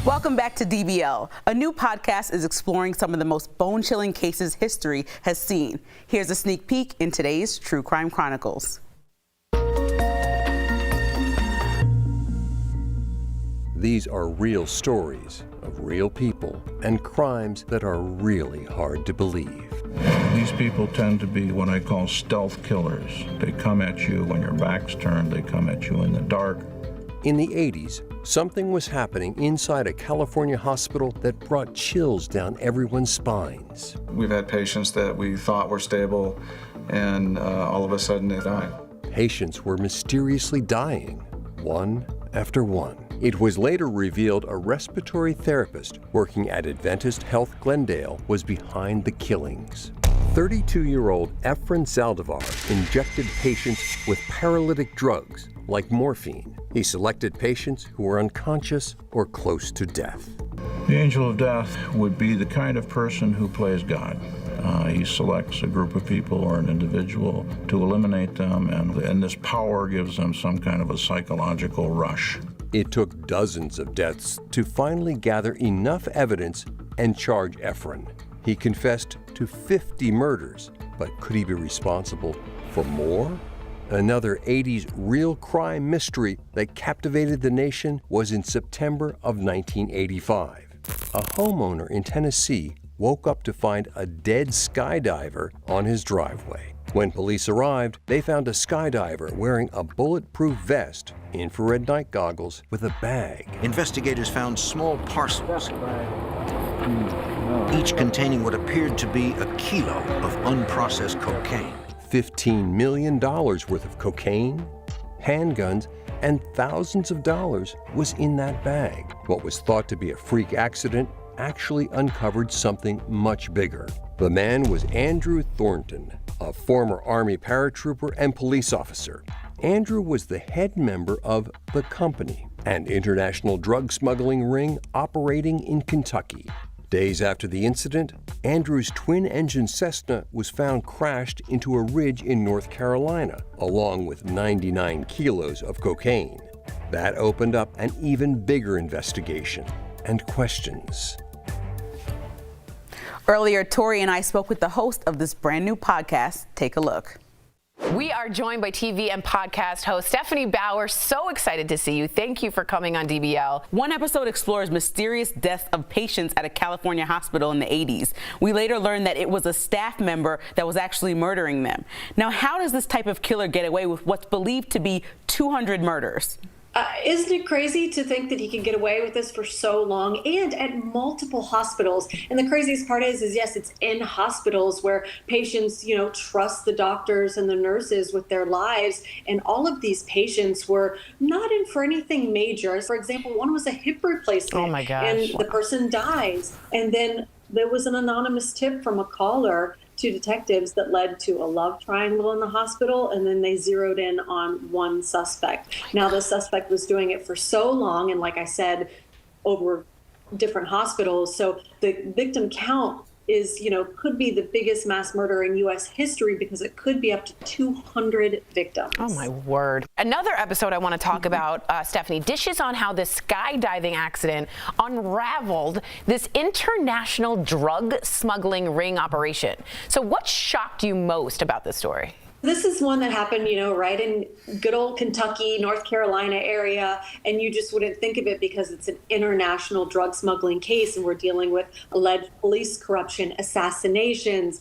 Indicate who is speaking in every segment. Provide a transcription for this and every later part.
Speaker 1: Welcome back to DBL. A new podcast is exploring some of the most bone-chilling cases history has seen. Here's a sneak peek in today's True Crime Chronicles.
Speaker 2: These are real stories of real people and crimes that are really hard to believe.
Speaker 3: These people tend to be what I call stealth killers. They come at you when your back's turned, they come at you in the dark.
Speaker 2: In the 80s, something was happening inside a California hospital that brought chills down everyone's spines.
Speaker 4: We've had patients that we thought were stable, and all of a sudden they died.
Speaker 2: Patients were mysteriously dying, one after one. It was later revealed a respiratory therapist working at Adventist Health Glendale was behind the killings. 32-year-old Efren Zaldivar injected patients with paralytic drugs like morphine. He selected patients who were unconscious or close to death.
Speaker 3: The angel of death would be the kind of person who plays God. He selects a group of people or an individual to eliminate them, and this power gives them some kind of a psychological rush.
Speaker 2: It took dozens of deaths to finally gather enough evidence and charge Efren. He confessed to 50 murders, but could he be responsible for more? Another 80s real crime mystery that captivated the nation was in September of 1985. A homeowner in Tennessee woke up to find a dead skydiver on his driveway. When police arrived, they found a skydiver wearing a bulletproof vest, infrared night goggles, with a bag.
Speaker 5: Investigators found small parcels, each containing what appeared to be a kilo of unprocessed cocaine.
Speaker 2: $15 million worth of cocaine, handguns, and thousands of dollars was in that bag. What was thought to be a freak accident actually uncovered something much bigger. The man was Andrew Thornton, a former Army paratrooper and police officer. Andrew was the head member of The Company, an international drug smuggling ring operating in Kentucky. Days after the incident, Andrew's twin-engine Cessna was found crashed into a ridge in North Carolina, along with 99 kilos of cocaine. That opened up an even bigger investigation and questions.
Speaker 1: Earlier, Tori and I spoke with the host of this brand new podcast. Take a look.
Speaker 6: We are joined by TV and podcast host Stephanie Bauer. So excited to see you. Thank you for coming on DBL.
Speaker 1: One episode explores mysterious deaths of patients at a California hospital in the 80s. We later learned that it was a staff member that was actually murdering them. Now, how does this type of killer get away with what's believed to be 200 murders?
Speaker 7: Isn't it crazy to think that he can get away with this for so long and at multiple hospitals? And the craziest part is yes, it's in hospitals where patients, trust the doctors and the nurses with their lives. And all of these patients were not in for anything major. For example, one was a hip replacement.
Speaker 6: Oh my gosh.
Speaker 7: And the person dies. And then there was an anonymous tip from a caller to detectives that led to a love triangle in the hospital, and then they zeroed in on one suspect. Now, the suspect was doing it for so long, and like I said, over different hospitals, so the victim count is, could be the biggest mass murder in U.S. history because it could be up to 200 victims.
Speaker 6: Oh, my word. Another episode I want to talk about, Stephanie, dishes on how the skydiving accident unraveled this international drug smuggling ring operation. So what shocked you most about this story?
Speaker 7: This is one that happened, right in good old Kentucky, North Carolina area, and you just wouldn't think of it because it's an international drug smuggling case, and we're dealing with alleged police corruption, assassinations,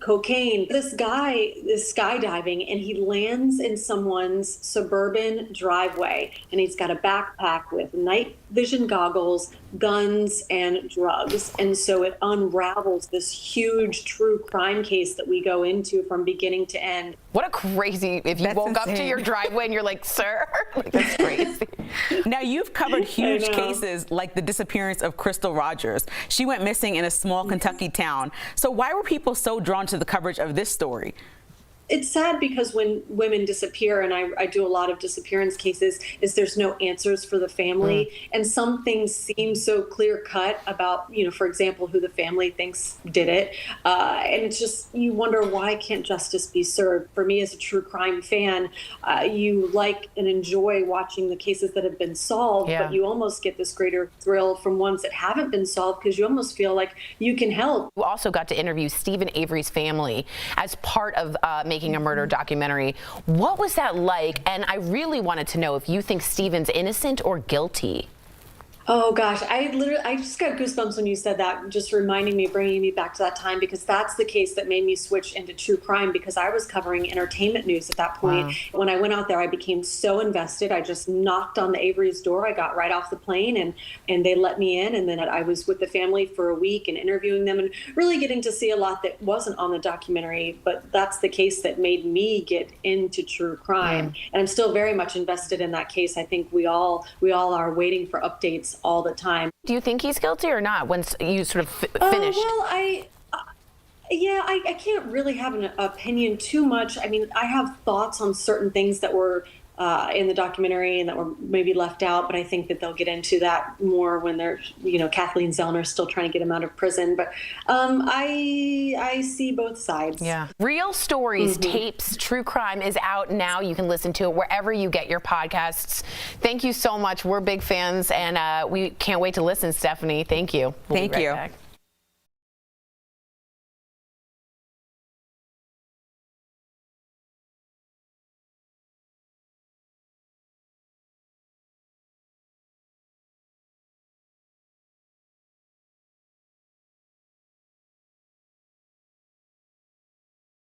Speaker 7: cocaine. This guy is skydiving, and he lands in someone's suburban driveway, and he's got a backpack with night vision goggles, guns, and drugs. And so it unravels this huge true crime case that we go into from beginning to end.
Speaker 6: What a crazy, if you woke up to your driveway and you're like, sir, that's crazy.
Speaker 1: Now, you've covered huge cases like the disappearance of Crystal Rogers. She went missing in a small Kentucky town. So why were people so drawn to the coverage of this story?
Speaker 7: it's sad because when women disappear, and I do a lot of disappearance cases, is there's no answers for the family. And some things seem so clear cut about, for example, who the family thinks did it. And it's just, you wonder, why can't justice be served? For me as a true crime fan, you like and enjoy watching the cases that have been solved, but you almost get this greater thrill from ones that haven't been solved because you almost feel like you can help.
Speaker 6: You also got to interview Stephen Avery's family as part of making a murder documentary. What was that like? And I really wanted to know if you think Stephen's innocent or guilty.
Speaker 7: Oh gosh, I just got goosebumps when you said that, just reminding me, bringing me back to that time, because that's the case that made me switch into true crime, because I was covering entertainment news at that point. Wow. When I went out there, I became so invested. I just knocked on the Avery's door. I got right off the plane and they let me in. And then I was with the family for a week and interviewing them and really getting to see a lot that wasn't on the documentary. But that's the case that made me get into true crime. And I'm still very much invested in that case. I think we all are waiting for updates all the time.
Speaker 6: Do you think he's guilty or not once you sort of finished?
Speaker 7: Well, I can't really have an opinion too much. I mean, I have thoughts on certain things that were in the documentary and that were maybe left out, but I think that they'll get into that more when they're, Kathleen Zellner's still trying to get him out of prison. But I see both sides.
Speaker 6: Yeah. Real Stories, Tapes, True Crime is out now. You can listen to it wherever you get your podcasts. Thank you so much. We're big fans, and we can't wait to listen, Stephanie. Thank you. We'll be right back.